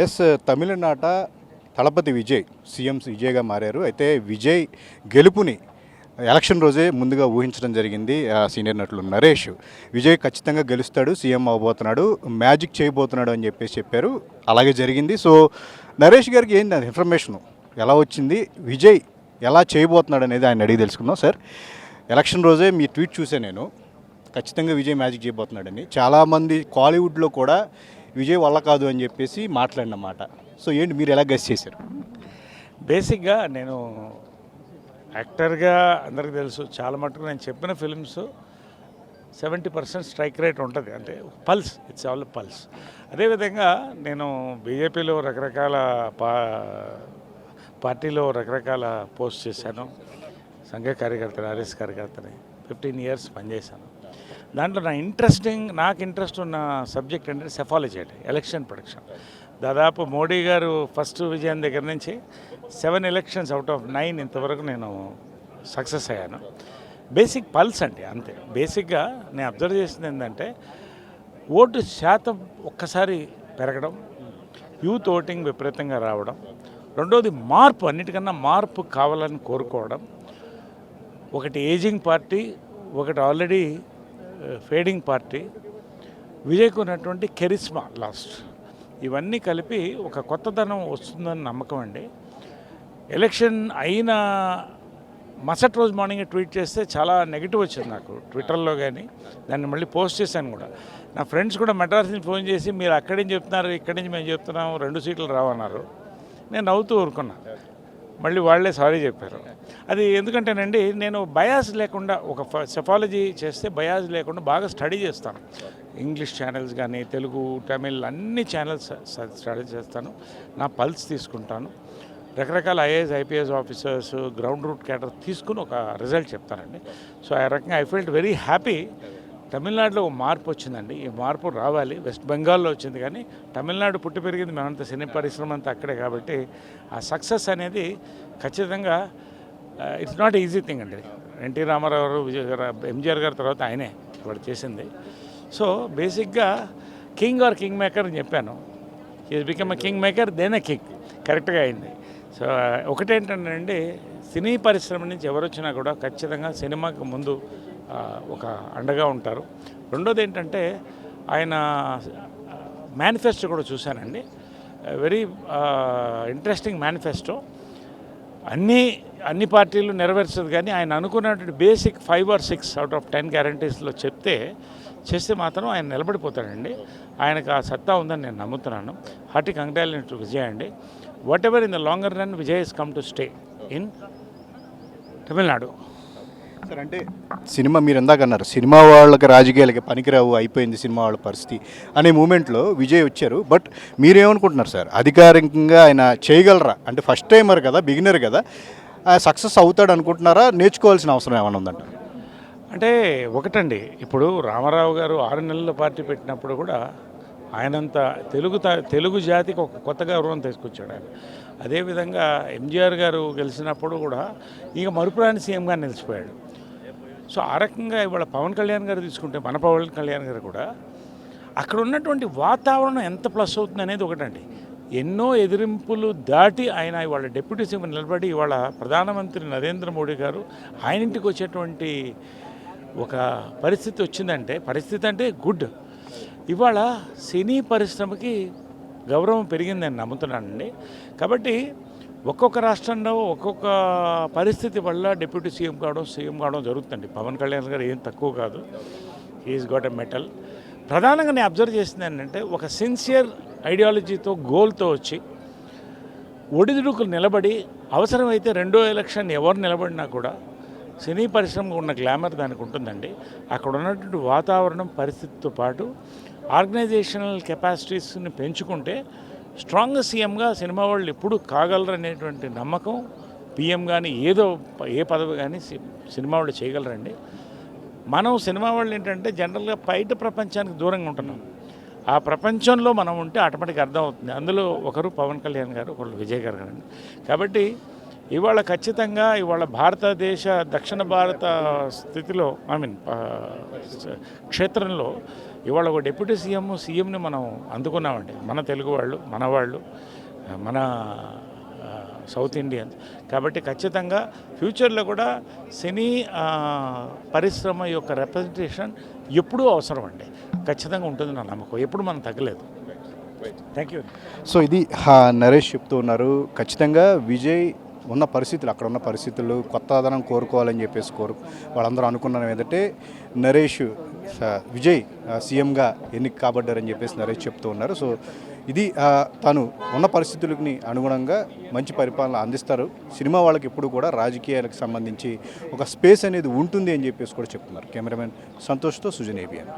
Yes తమిళనాట Thalapathy Vijay CM విజయ్గా మారారు. అయితే విజయ్ గెలుపుని ఎలక్షన్ రోజే ముందుగా ఊహించడం జరిగింది. సీనియర్ నటులు నరేష్ విజయ్ ఖచ్చితంగా గెలుస్తాడు, సీఎం అవబోతున్నాడు, మ్యాజిక్ చేయబోతున్నాడు అని చెప్పారు. అలాగే జరిగింది. సో నరేష్ గారికి ఏంది అది ఇన్ఫర్మేషన్ ఎలా వచ్చింది, విజయ్ ఎలా చేయబోతున్నాడు అనేది ఆయన అడిగి తెలుసుకుందాం. సార్, ఎలక్షన్ రోజే మీ ట్వీట్ చూసే నేను ఖచ్చితంగా విజయ్ మ్యాజిక్ చేయబోతున్నాడని. చాలామంది కాలీవుడ్లో కూడా విజయ్ వల్ల కాదు అని చెప్పేసి మాట్లాడినమాట. సో ఏంటి మీరు ఎలా గెస్ చేశారు? బేసిక్గా నేను యాక్టర్గా అందరికీ తెలుసు, చాలా మటుకు నేను చెప్పిన ఫిల్మ్స్ 70% స్ట్రైక్ రేట్ ఉంటుంది, అంటే పల్స్, ఇట్స్ ఆల్ పల్స్. అదేవిధంగా నేను బీజేపీలో రకరకాల పార్టీలో రకరకాల పోస్ట్ చేశాను. సంఘ కార్యకర్తని, ఆర్ఎస్ కార్యకర్తని 15 years పనిచేశాను. దాంట్లో నాకు ఇంట్రెస్ట్ ఉన్న సబ్జెక్ట్ అంటే సెఫాలజీ, అంటే ఎలక్షన్ ప్రొడక్షన్. దాదాపు మోడీ గారు ఫస్ట్ విజయం దగ్గర నుంచి 7 elections out of 9 ఇంతవరకు నేను సక్సెస్ అయ్యాను. బేసిక్ పల్స్ అంటే అంతే. బేసిక్గా నేను అబ్జర్వ్ చేసింది ఏంటంటే ఓటు శాతం ఒక్కసారి పెరగడం, యూత్ ఓటింగ్ విపరీతంగా రావడం, రెండోది మార్పు, అన్నిటికన్నా మార్పు కావాలని కోరుకోవడం. ఒకటి ఏజింగ్ పార్టీ, ఒకటి ఆల్రెడీ ఫేడింగ్ పార్టీ, విజయ్కు ఉన్నటువంటి కెరిస్మా లాస్ట్, ఇవన్నీ కలిపి ఒక కొత్తదనం వస్తుందని నమ్మకం అండి. ఎలక్షన్ అయిన మరుసటి రోజు మార్నింగ్ ట్వీట్ చేస్తే చాలా నెగిటివ్ వచ్చింది నాకు ట్విట్టర్లో, కానీ దాన్ని మళ్ళీ పోస్ట్ చేశాను కూడా. నా ఫ్రెండ్స్ కూడా మెడ్రాస్ నుంచి ఫోన్ చేసి మీరు అక్కడి నుంచి చెప్తున్నారు, ఇక్కడి నుంచి మేము చెప్తున్నాము, 2 seats రావన్నారు. నేను నవ్వుతూ ఊరుకున్నా. మళ్ళీ వాళ్ళే సారీ చెప్పారు. అది ఎందుకంటేనండి, నేను బయాస్ లేకుండా ఒక సెఫాలజీ చేస్తే బయాస్ లేకుండా బాగా స్టడీ చేస్తాను. ఇంగ్లీష్ ఛానల్స్ కానీ, తెలుగు, తమిళ్ అన్ని ఛానల్స్ స్టడీ చేస్తాను. నా పల్స్ తీసుకుంటాను. రకరకాల IAS, IPS officers, ground root cadre తీసుకుని ఒక రిజల్ట్ చెప్తానండి. సో ఆ రకంగా ఐ ఫెల్ట్ వెరీ హ్యాపీ. తమిళనాడులో మార్పు వచ్చిందండి. ఈ మార్పు రావాలి. వెస్ట్ బెంగాల్లో వచ్చింది, కానీ తమిళనాడు పుట్టి పెరిగింది మేమంతా, సినీ పరిశ్రమ అంతా అక్కడే. కాబట్టి ఆ సక్సెస్ అనేది ఖచ్చితంగా ఇట్స్ నాట్ ఈజీ థింగ్ అండి. ఎన్టీ రామారావు గారు, విజయ్ గారు, ఎంజీఆర్ గారి తర్వాత ఆయనే ఇప్పుడు చేసింది. సో బేసిక్గా కింగ్ ఆర్ కింగ్ మేకర్ అని చెప్పాను. Is become a king maker, then a king. కరెక్ట్గా అయింది. సో ఒకటేంటంటే సినీ పరిశ్రమ నుంచి ఎవరు వచ్చినా కూడా ఖచ్చితంగా సినిమాకి ముందు ఒక అండగా ఉంటారు. రెండోది ఏంటంటే ఆయన మేనిఫెస్టో కూడా చూశానండి. Very interesting manifesto. అన్ని పార్టీలు నెరవేర్చదు, కానీ ఆయన అనుకున్నటువంటి బేసిక్ 5 or 6 out of 10 గ్యారంటీస్లో చేస్తే మాత్రం ఆయన నిలబడిపోతాడండి. ఆయనకు ఆ సత్తా ఉందని నేను నమ్ముతున్నాను. హార్టీ కంగ్రాచులేషన్స్ టు విజయ్ అండి. What ever in the longer run, Vijay has come to stay in Tamil Nadu. Sir, అంటే సినిమా మీరు ఎందాక అన్నారు, సినిమా వాళ్ళకి రాజకీయాలకి పనికిరావు, అయిపోయింది సినిమా వాళ్ళ పరిస్థితి అనే మూమెంట్లో విజయ్ వచ్చారు. బట్ మీరేమనుకుంటున్నారు సార్, అధికారికంగా ఆయన చేయగలరా? అంటే ఫస్ట్ టైమర్ కదా, బిగినర్ కదా, సక్సెస్ అవుతాడు అనుకుంటున్నారా? నేర్చుకోవాల్సిన అవసరం ఏమైనా ఉందంట? అంటే ఒకటండి, ఇప్పుడు రామారావు గారు 6 నెలల పార్టీ పెట్టినప్పుడు కూడా ఆయనంత తెలుగు జాతికి ఒక కొత్త గౌరవం తీసుకొచ్చాడు ఆయన. అదేవిధంగా ఎంజీఆర్ గారు గెలిచినప్పుడు కూడా ఇక మరుపురాని సీఎంగా నిలిచిపోయాడు. సో ఆ రకంగా ఇవాళ పవన్ కళ్యాణ్ గారు తీసుకుంటే, మన పవన్ కళ్యాణ్ గారు కూడా అక్కడ ఉన్నటువంటి వాతావరణం ఎంత ప్లస్ అవుతుంది అనేది ఒకటండి. ఎన్నో ఎదిరింపులు దాటి ఆయన ఇవాళ డిప్యూటీ సీఎం నిలబడి ఇవాళ ప్రధానమంత్రి నరేంద్ర మోడీ గారు ఆయన ఇంటికి వచ్చేటువంటి ఒక పరిస్థితి వచ్చిందంటే, పరిస్థితి అంటే గుడ్. ఇవాళ సినీ పరిశ్రమకి గౌరవం పెరిగిందని నమ్ముతున్నానండి. కాబట్టి ఒక్కొక్క రాష్ట్రంలో ఒక్కొక్క పరిస్థితి వల్ల డిప్యూటీ సీఎం కావడం జరుగుతుంది. పవన్ కళ్యాణ్ గారు ఏం తక్కువ కాదు. He is got a mettle. ప్రధానంగా నేను అబ్జర్వ్ చేసింది ఏంటంటే, ఒక సిన్సియర్ ఐడియాలజీతో, గోల్తో వచ్చి ఒడిదుడుకులు నిలబడి, అవసరమైతే 2వ ఎలక్షన్ ఎవరు నిలబడినా కూడా సినీ పరిశ్రమకు ఉన్న గ్లామర్ దానికి ఉంటుందండి. అక్కడ ఉన్నటువంటి వాతావరణం, పరిస్థితితో పాటు ఆర్గనైజేషనల్ కెపాసిటీస్ని పెంచుకుంటే స్ట్రాంగ్ సీఎంగా సినిమా వాళ్ళు ఎప్పుడు కాగలరనేటువంటి నమ్మకం, పీఎం కానీ ఏ పదవి కానీ సినిమా వాళ్ళు చేయగలరండి. మనం సినిమా వాళ్ళు ఏంటంటే జనరల్గా బయట ప్రపంచానికి దూరంగా ఉంటున్నాం. ఆ ప్రపంచంలో మనం ఉంటే ఆటోమేటిక్గా అర్థమవుతుంది. అందులో ఒకరు పవన్ కళ్యాణ్ గారు, ఒకరు విజయ్ గారు అండి. కాబట్టి ఇవాళ ఖచ్చితంగా ఇవాళ భారతదేశ దక్షిణ భారత స్థితిలో క్షేత్రంలో ఇవాళ ఒక డిప్యూటీ సీఎంని మనం అందుకున్నామండి. మన తెలుగు వాళ్ళు, మన సౌత్ ఇండియన్స్. కాబట్టి ఖచ్చితంగా ఫ్యూచర్లో కూడా సినీ పరిశ్రమ యొక్క రిప్రజెంటేషన్ ఎప్పుడూ అవసరం అండి. ఖచ్చితంగా ఉంటుంది నా నమ్మకం. ఎప్పుడు మనం తగ్గలేదు. Thank you. సో ఇది నరేష్ చెప్తూ ఉన్నారు. ఖచ్చితంగా విజయ్ ఉన్న పరిస్థితులు, అక్కడ ఉన్న పరిస్థితులు కొత్తదనం కోరుకోవాలని చెప్పేసి వాళ్ళందరూ అనుకున్నాను ఏంటంటే నరేష్ విజయ్ సీఎంగా ఎన్నిక కాబడ్డారని చెప్పేసి నరేష్ చెప్తూ ఉన్నారు. సో ఇది తను ఉన్న పరిస్థితులకి అనుగుణంగా మంచి పరిపాలన అందిస్తారు. సినిమా వాళ్ళకి ఎప్పుడు కూడా రాజకీయాలకు సంబంధించి ఒక స్పేస్ అనేది ఉంటుంది అని చెప్పేసి కూడా చెప్తున్నారు. కెమెరామెన్ సంతోష్తో సుజన్ ఏబిఎన్.